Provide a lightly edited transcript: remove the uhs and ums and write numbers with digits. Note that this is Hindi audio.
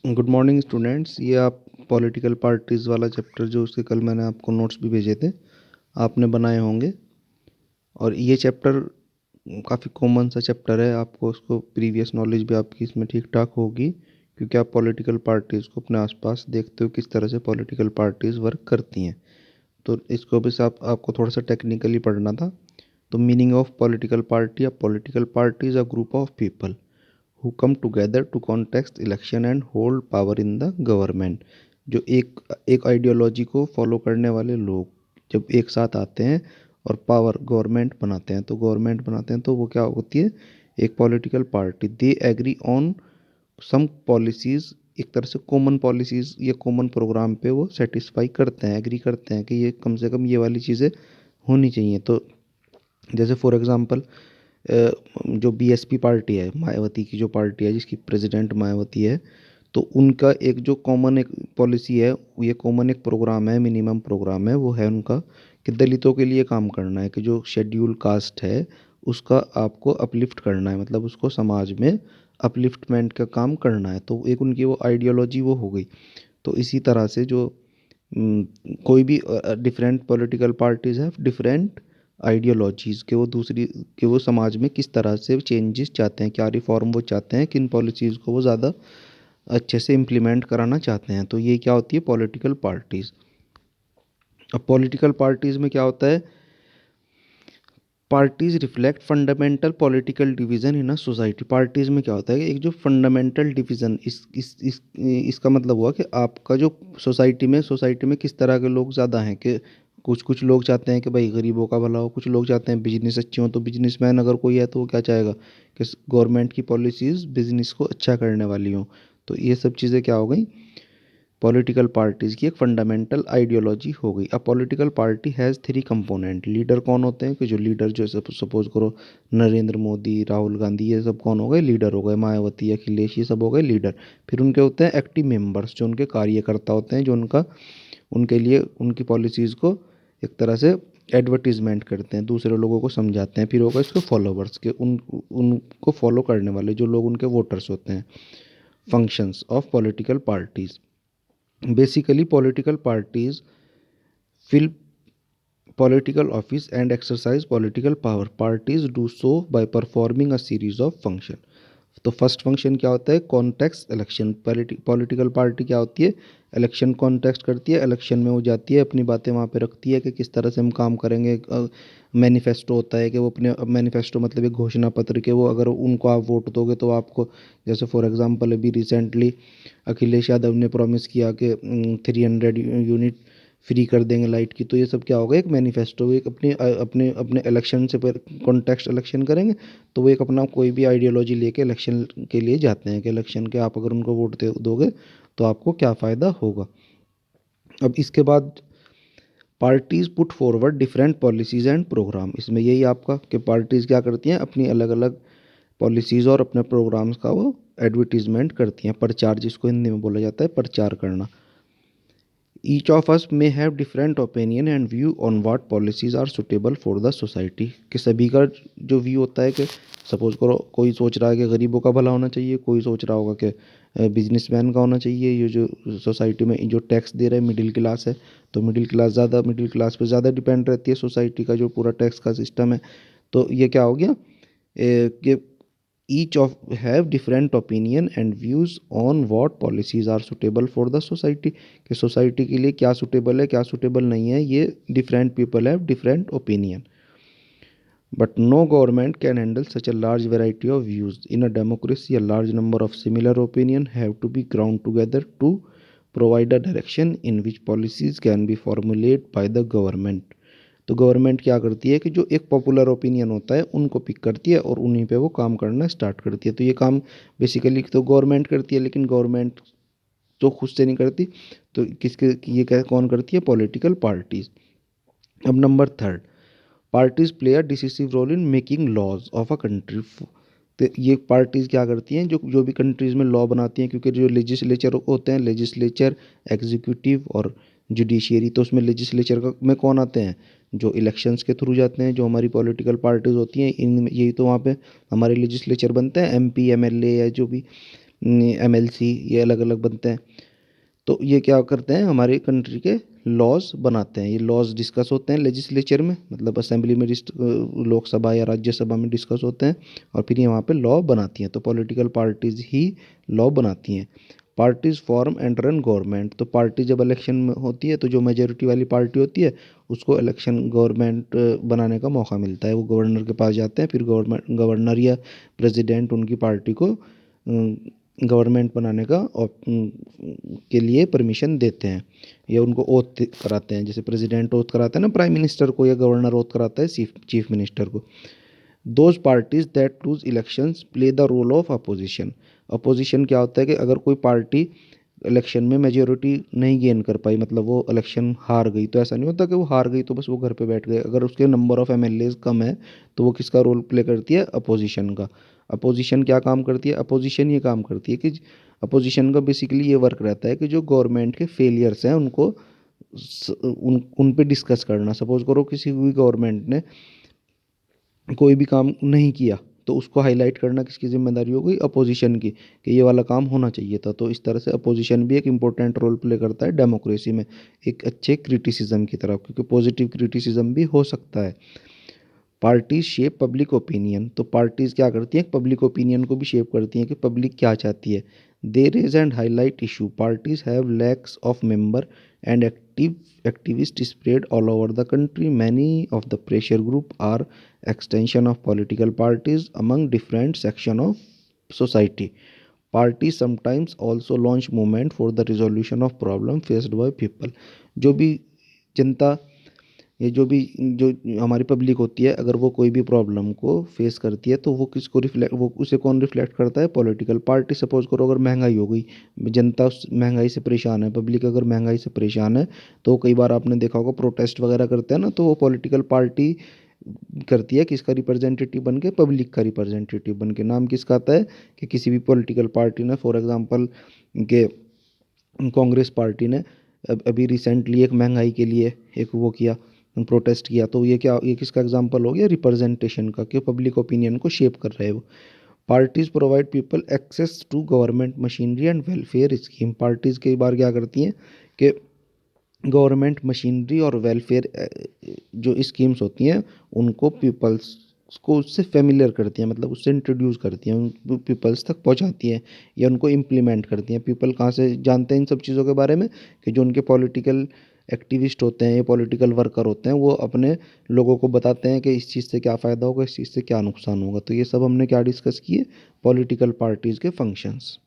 Good morning students. ये आप पॉलिटिकल पार्टीज़ वाला चैप्टर जो उसके कल मैंने आपको नोट्स भी भेजे थे, आपने बनाए होंगे। और ये चैप्टर काफ़ी कॉमन सा चैप्टर है, आपको उसको प्रीवियस नॉलेज भी आपकी इसमें ठीक ठाक होगी, क्योंकि आप पॉलिटिकल पार्टीज़ को अपने आसपास देखते हो किस तरह से पॉलिटिकल पार्टीज़ वर्क करती हैं। तो इसको भी आपको थोड़ा सा टेक्निकली पढ़ना था। तो meaning of political party: a political party is a group of people who come together to contest election and hold power in the government। जो एक एक आइडियोलॉजी को फॉलो करने वाले लोग जब एक साथ आते हैं और पावर गवर्नमेंट बनाते हैं, तो वो क्या होती है, एक political party. They agree on some policies, एक तरह से कॉमन पॉलिसीज़ या कॉमन प्रोग्राम पे वो सेटिस्फाई करते हैं, एग्री करते हैं कि ये कम से कम ये वाली चीज़ें होनी चाहिए। तो जैसे फॉर एग्जांपल जो बीएसपी पार्टी है, मायावती की जो पार्टी है जिसकी प्रेसिडेंट मायावती है, तो उनका एक जो कॉमन एक पॉलिसी है, ये कॉमन एक प्रोग्राम है, मिनिमम प्रोग्राम है, वो है उनका कि दलितों के लिए काम करना है, कि जो शेड्यूल कास्ट है उसका आपको अपलिफ्ट करना है, मतलब उसको समाज में अपलिफ्टमेंट का काम करना है। तो एक उनकी वो आइडियोलॉजी वो हो गई। तो इसी तरह से जो कोई भी डिफरेंट पॉलिटिकल पार्टीज हैं, डिफरेंट आइडियोलॉजीज़ के वो दूसरी कि वो समाज में किस तरह से चेंजेस चाहते हैं, क्या रिफॉर्म वो चाहते हैं, किन पॉलिसीज़ को वो ज़्यादा अच्छे से इम्प्लीमेंट कराना चाहते हैं। तो ये क्या होती है, पॉलिटिकल पार्टीज़। अब पॉलिटिकल पार्टीज़ में क्या होता है, parties reflect fundamental political division in a society. Parties में क्या होता है कि एक जो फंडामेंटल डिवीज़न, इसका मतलब हुआ कि आपका जो सोसाइटी में किस तरह के लोग ज़्यादा हैं, कि कुछ कुछ लोग चाहते हैं कि भाई गरीबों का भला हो, कुछ लोग चाहते हैं बिजनेस अच्छी हो। तो बिजनेसमैन अगर कोई है तो वो क्या चाहेगा कि गवर्नमेंट की पॉलिसीज़ बिजनेस को अच्छा करने वाली हों। तो ये सब चीज़ें क्या हो गई, पॉलिटिकल पार्टीज़ की एक फंडामेंटल आइडियोलॉजी हो गई। अब political party has three component. Leader कौन होते हैं, कि जो लीडर जो सपोज करो नरेंद्र मोदी, राहुल गांधी, ये सब कौन हो गए, लीडर हो गए। मायावती, अखिलेश, ये सब हो गए लीडर। फिर उनके होते हैं एक्टिव मेंबर्स, जो उनके कार्यकर्ता होते हैं, जो उनके लिए उनकी पॉलिसीज़ को एक तरह से एडवर्टीजमेंट करते हैं, दूसरे लोगों को समझाते हैं। फिर होगा इसके फॉलोवर्स, के उनको फॉलो करने वाले जो लोग उनके वोटर्स होते हैं। Functions of political parties: basically political parties fill political office and exercise political power. Parties do so by performing a series of function। तो फर्स्ट फंक्शन क्या होता है, कॉन्टेक्स्ट इलेक्शन। पॉलिटिकल पार्टी क्या होती है, इलेक्शन कॉन्टेक्स्ट करती है, इलेक्शन में वो जाती है, अपनी बातें वहाँ पे रखती है कि किस तरह से हम काम करेंगे। मैनिफेस्टो होता है कि वो अपने मैनिफेस्टो मतलब एक घोषणा पत्र के वो अगर उनको आप वोट दोगे तो आपको, जैसे फॉर एग्जांपल अभी रिसेंटली अखिलेश यादव ने प्रॉमिस किया कि 300 यूनिट फ्री कर देंगे लाइट की। तो ये सब क्या होगा, एक मैनिफेस्टो, एक अपने अपने इलेक्शन से पर कॉन्टेक्स्ट इलेक्शन करेंगे। तो वो एक अपना कोई भी आइडियोलॉजी लेके इलेक्शन के लिए जाते हैं कि इलेक्शन के आप अगर उनको वोट दोगे तो आपको क्या फ़ायदा होगा। अब इसके बाद parties put forward different policies and program. इसमें यही आपका कि पार्टीज़ क्या करती हैं, अपनी अलग अलग पॉलिसीज़ और अपने प्रोग्राम्स का वो एडवर्टीजमेंट करती हैं, प्रचार जिसको हिंदी में बोला जाता है प्रचार करना। Each of us may have different opinion and view on what policies are suitable for the society. कि सभी का जो व्यू होता है कि सपोज करो कोई सोच रहा है कि गरीबों का भला होना चाहिए, कोई सोच रहा होगा कि बिजनेसमैन का होना चाहिए। ये जो सोसाइटी में जो टैक्स दे रहे हैं मिडिल क्लास है, तो मिडिल क्लास पे ज़्यादा डिपेंड रहती है सोसाइटी का जो पूरा टैक्स का सिस्टम है। तो ये क्या हो गया, कि each of have different opinion and views on what policies are suitable for the society। कि सोसाइटी के लिए क्या सुटेबल है, क्या सुटेबल नहीं है, ये different people have different opinion. But no government can handle such a large variety of views in a democracy। a large number of similar opinion have to be ground together to provide a direction in which policies can be formulated by the government। तो गवर्नमेंट क्या करती है कि जो एक पॉपुलर ओपिनियन होता है उनको पिक करती है और उन्हीं पे वो काम करना स्टार्ट करती है। तो ये काम बेसिकली तो गवर्नमेंट करती है, लेकिन गवर्नमेंट तो खुद से नहीं करती। तो किसके ये क्या कौन करती है, पॉलिटिकल पार्टीज। अब number third, parties play a decisive role in making laws of a country. तो ये पार्टीज़ क्या करती हैं, जो जो भी कंट्रीज़ में लॉ बनाती हैं, क्योंकि जो लेजिस्लेचर होते हैं, लेजिस्लेचर, एग्जीक्यूटिव और जुडिशियरी। तो उसमें लेजिस्लेचर का में कौन आते हैं, जो इलेक्शंस के थ्रू जाते हैं, जो हमारी पॉलिटिकल पार्टीज़ होती हैं इन यही तो वहाँ पे हमारे लेजिस्लेचर बनते हैं, एमपी एमएलए या जो भी। MLC, ये अलग अलग बनते हैं। तो ये क्या करते हैं, हमारे कंट्री के लॉज बनाते हैं। ये लॉज डिस्कस होते हैं लेजिस्लेचर में, मतलब असेंबली में, लोकसभा या राज्यसभा में डिस्कस होते हैं, और फिर ये वहाँ पे लॉ बनाती हैं। तो पॉलिटिकल पार्टीज ही लॉ बनाती हैं। Parties form and run government. तो पार्टी जब इलेक्शन में होती है तो जो मेजोरिटी वाली पार्टी होती है उसको इलेक्शन गवर्नमेंट बनाने का मौका मिलता है। वो गवर्नर के पास जाते हैं, फिर गवर्नर या प्रेसिडेंट उनकी पार्टी को गवर्नमेंट बनाने का के लिए परमिशन देते हैं, या उनको ओथ कराते हैं। जैसे प्रेसिडेंट ओथ कराता है ना प्राइम मिनिस्टर को, या गवर्नर ओथ कराता है चीफ मिनिस्टर को। Those parties that lose elections play the role of opposition. Opposition क्या होता है कि अगर कोई पार्टी इलेक्शन में मेजोरिटी नहीं गेन कर पाई, मतलब वो इलेक्शन हार गई, तो ऐसा नहीं होता कि वो हार गई तो बस वो घर पे बैठ गए। अगर उसके नंबर ऑफ MLAs कम है तो वो किसका रोल प्ले करती है, अपोजिशन का। अपोजिशन क्या काम करती है, अपोजिशन ये काम करती है कि अपोजिशन का बेसिकली ये वर्क रहता है कि जो गवर्नमेंट के फेलियर्स हैं उनको उन पे डिस्कस करना। सपोज करो किसी भी गवर्नमेंट ने कोई भी काम नहीं किया तो उसको हाईलाइट करना किसकी जिम्मेदारी हो गई, अपोजिशन की, कि ये वाला काम होना चाहिए था। तो इस तरह से अपोजिशन भी एक इम्पोर्टेंट रोल प्ले करता है डेमोक्रेसी में, एक अच्छे क्रिटिसिज्म की तरफ, क्योंकि पॉजिटिव क्रिटिसिज्म भी हो सकता है। Parties shape public opinion. तो पार्टीज क्या करती हैं, पब्लिक ओपिनियन को भी शेप करती हैं कि पब्लिक क्या चाहती है। They raise and highlight issue. Parties have lakhs of member and activist spread all over the country. Many of the pressure group are extension of political parties among different section of society. Parties sometimes also launch movement for the resolution of problem faced by people. जो भी जनता, ये जो हमारी पब्लिक होती है, अगर वो कोई भी प्रॉब्लम को फेस करती है तो वो किसको रिफ्लेक्ट, वो उसे कौन रिफ्लेक्ट करता है, पॉलिटिकल पार्टी। सपोज करो अगर महंगाई हो गई, जनता उस महंगाई से परेशान है, पब्लिक अगर महंगाई से परेशान है तो कई बार आपने देखा होगा प्रोटेस्ट वगैरह करते हैं ना, तो वो पॉलिटिकल पार्टी करती है किसका रिप्रेजेंटेटिव बन के, पब्लिक का रिप्रेजेंटेटिव बन के। नाम किसका आता है कि किसी भी पॉलिटिकल पार्टी ने, फॉर एग्जांपल के कांग्रेस पार्टी ने अभी रिसेंटली एक महंगाई के लिए एक वो किया, प्रोटेस्ट किया, तो ये क्या, ये किसका एग्जांपल हो गया, रिप्रेजेंटेशन का, कि पब्लिक ओपिनियन को शेप कर रहे हैं वो। Parties provide people access to government machinery and welfare scheme. Parties कई बार क्या करती हैं कि गवर्नमेंट मशीनरी और वेलफेयर जो स्कीम्स होती हैं उनको पीपल्स को उससे फेमिलियर करती हैं, मतलब उससे इंट्रोड्यूस करती हैं, उन पीपल्स तक पहुंचाती हैं, या उनको इम्प्लीमेंट करती हैं। पीपल कहाँ से जानते हैं इन सब चीज़ों के बारे में, कि जो उनके पॉलिटिकल एक्टिविस्ट होते हैं या पॉलिटिकल वर्कर होते हैं, वो अपने लोगों को बताते हैं कि इस चीज़ से क्या फ़ायदा होगा, इस चीज़ से क्या नुकसान होगा। तो ये सब हमने क्या डिस्कस किए, पॉलिटिकल पार्टीज़ के फंक्शंस।